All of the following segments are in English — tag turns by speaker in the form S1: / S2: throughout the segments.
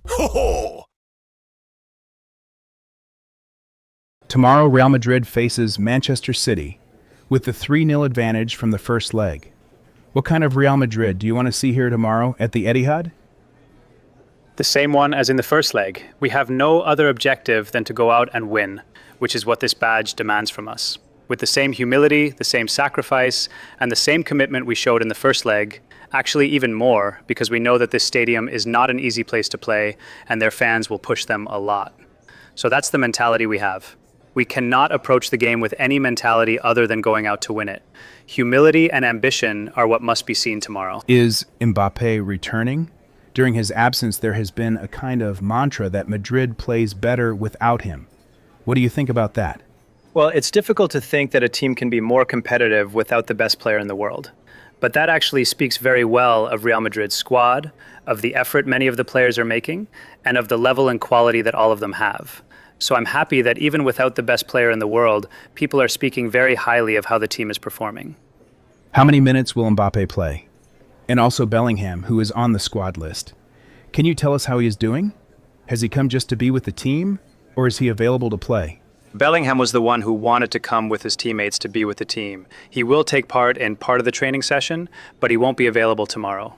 S1: Ho ho!
S2: Tomorrow, Real Madrid faces Manchester City with the 3-0 advantage from the first leg. What kind of Real Madrid do you want to see here tomorrow at the Etihad?
S3: The same one as in the first leg. We have no other objective than to go out and win, which is what this badge demands from us. With the same humility, the same sacrifice, and the same commitment we showed in the first leg, actually even more, because we know that this stadium is not an easy place to play, and their fans will push them a lot. So that's the mentality we have. We cannot approach the game with any mentality other than going out to win it. Humility and ambition are what must be seen tomorrow.
S2: Is Mbappé returning? During his absence, there has been a kind of mantra that Madrid plays better without him. What do you think about that?
S3: Well, it's difficult to think that a team can be more competitive without the best player in the world. But that actually speaks very well of Real Madrid's squad, of the effort many of the players are making, and of the level and quality that all of them have. So I'm happy that even without the best player in the world, people are speaking very highly of how the team is performing.
S2: How many minutes will Mbappé play? And also Bellingham, who is on the squad list. Can you tell us how he is doing? Has he come just to be with the team, or is he available to play?
S3: Bellingham was the one who wanted to come with his teammates to be with the team. He will take part in part of the training session, but he won't be available tomorrow.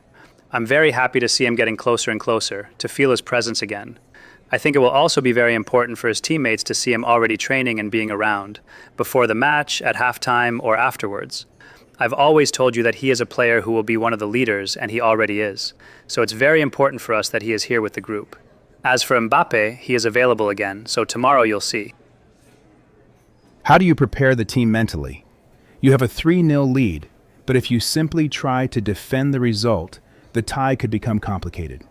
S3: I'm very happy to see him getting closer and closer, to feel his presence again. I think it will also be very important for his teammates to see him already training and being around, before the match, at halftime, or afterwards. I've always told you that he is a player who will be one of the leaders, and he already is. So it's very important for us that he is here with the group. As for Mbappé, he is available again, so tomorrow you'll see.
S2: How do you prepare the team mentally? You have a 3-0 lead, but if you simply try to defend the result, the tie could become complicated.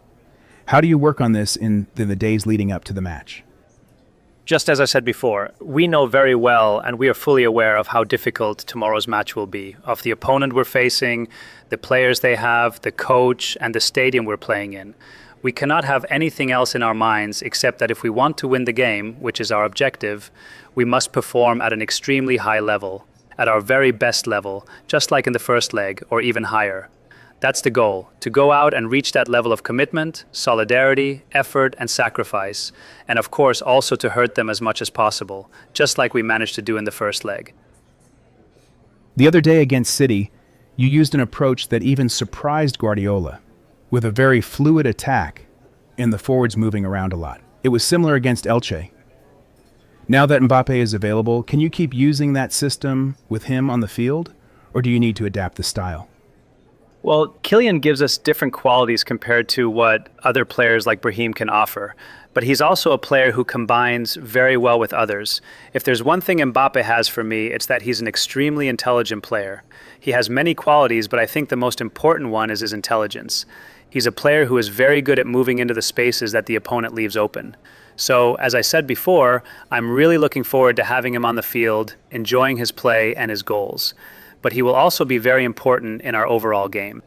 S2: How do you work on this in the days leading up to the match?
S3: Just as I said before, we know very well and we are fully aware of how difficult tomorrow's match will be, of the opponent we're facing, the players they have, the coach, and the stadium we're playing in. We cannot have anything else in our minds except that if we want to win the game, which is our objective, we must perform at an extremely high level, at our very best level, just like in the first leg, or even higher. That's the goal, to go out and reach that level of commitment, solidarity, effort, and sacrifice, and of course also to hurt them as much as possible, just like we managed to do in the first leg.
S2: The other day against City, you used an approach that even surprised Guardiola, with a very fluid attack and the forwards moving around a lot. It was similar against Elche. Now that Mbappé is available, can you keep using that system with him on the field, or do you need to adapt the style?
S3: Well, Kylian gives us different qualities compared to what other players like Brahim can offer. But he's also a player who combines very well with others. If there's one thing Mbappé has for me, it's that he's an extremely intelligent player. He has many qualities, but I think the most important one is his intelligence. He's a player who is very good at moving into the spaces that the opponent leaves open. So, as I said before, I'm really looking forward to having him on the field, enjoying his play and his goals. But he will also be very important in our overall game.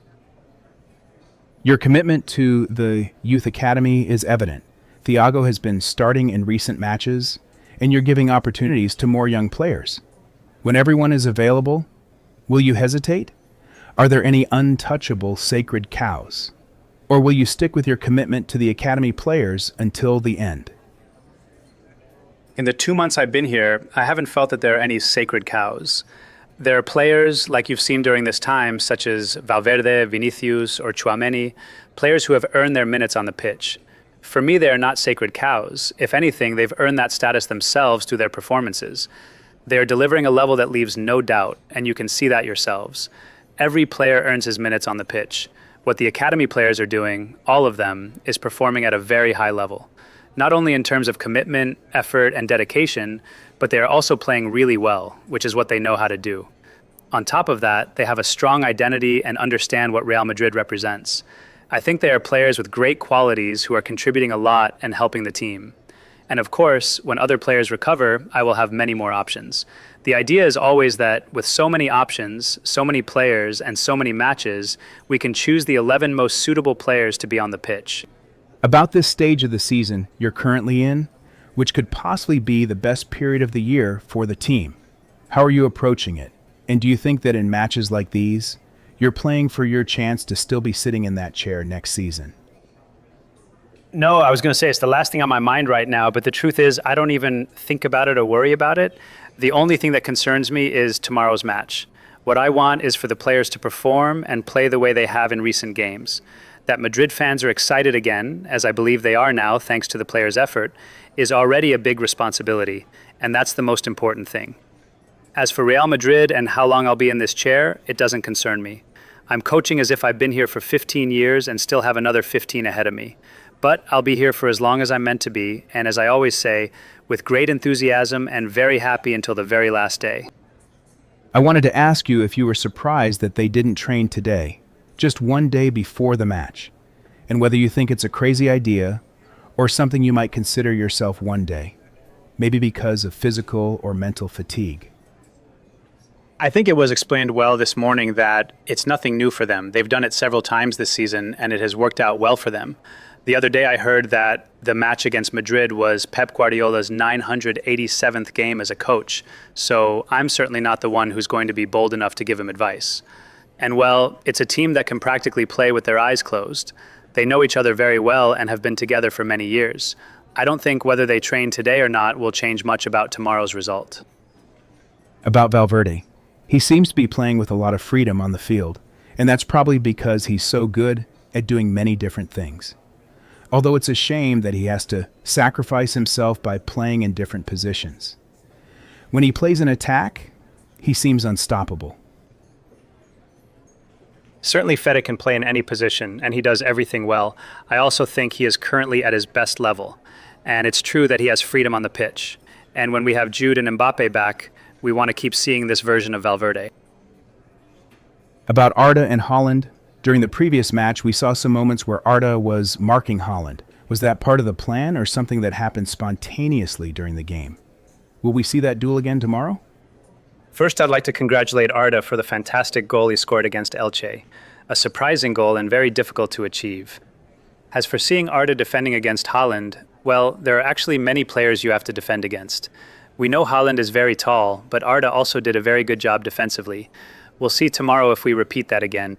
S2: Your commitment to the youth academy is evident. Thiago has been starting in recent matches, and you're giving opportunities to more young players. When everyone is available, will you hesitate? Are there any untouchable sacred cows? Or will you stick with your commitment to the academy players until the end?
S3: In the 2 months I've been here, I haven't felt that there are any sacred cows. There are players, like you've seen during this time, such as Valverde, Vinicius, or Tchouaméni, players who have earned their minutes on the pitch. For me, they are not sacred cows. If anything, they've earned that status themselves through their performances. They are delivering a level that leaves no doubt, and you can see that yourselves. Every player earns his minutes on the pitch. What the academy players are doing, all of them, is performing at a very high level. Not only in terms of commitment, effort, and dedication, but they are also playing really well, which is what they know how to do. On top of that, they have a strong identity and understand what Real Madrid represents. I think they are players with great qualities who are contributing a lot and helping the team. And of course, when other players recover, I will have many more options. The idea is always that with so many options, so many players, and so many matches, we can choose the 11 most suitable players to be on the pitch.
S2: About this stage of the season you're currently in, which could possibly be the best period of the year for the team, how are you approaching it? And do you think that in matches like these, you're playing for your chance to still be sitting in that chair next season?
S3: No, I was going to say it's the last thing on my mind right now, but the truth is I don't even think about it or worry about it. The only thing that concerns me is tomorrow's match. What I want is for the players to perform and play the way they have in recent games. That Madrid fans are excited again, as I believe they are now thanks to the players' effort, is already a big responsibility, and that's the most important thing. As for Real Madrid and how long I'll be in this chair, it doesn't concern me. I'm coaching as if I've been here for 15 years and still have another 15 ahead of me. But I'll be here for as long as I'm meant to be, and as I always say, with great enthusiasm and very happy until the very last day.
S2: I wanted to ask you if you were surprised that they didn't train today, just one day before the match, and whether you think it's a crazy idea or something you might consider yourself one day, maybe because of physical or mental fatigue.
S3: I think it was explained well this morning that it's nothing new for them. They've done it several times this season, and it has worked out well for them. The other day I heard that the match against Madrid was Pep Guardiola's 987th game as a coach, so I'm certainly not the one who's going to be bold enough to give him advice. And well, it's a team that can practically play with their eyes closed. They know each other very well and have been together for many years. I don't think whether they train today or not will change much about tomorrow's result.
S2: About Valverde, he seems to be playing with a lot of freedom on the field, and that's probably because he's so good at doing many different things. Although it's a shame that he has to sacrifice himself by playing in different positions. When he plays in attack, he seems unstoppable.
S3: Certainly Fede can play in any position, and he does everything well. I also think he is currently at his best level. And it's true that he has freedom on the pitch. And when we have Jude and Mbappe back, we want to keep seeing this version of Valverde.
S2: About Arda and Haaland, during the previous match, we saw some moments where Arda was marking Haaland. Was that part of the plan or something that happened spontaneously during the game? Will we see that duel again tomorrow?
S3: First, I'd like to congratulate Arda for the fantastic goal he scored against Elche. A surprising goal and very difficult to achieve. As for seeing Arda defending against Haaland, well, there are actually many players you have to defend against. We know Haaland is very tall, but Arda also did a very good job defensively. We'll see tomorrow if we repeat that again.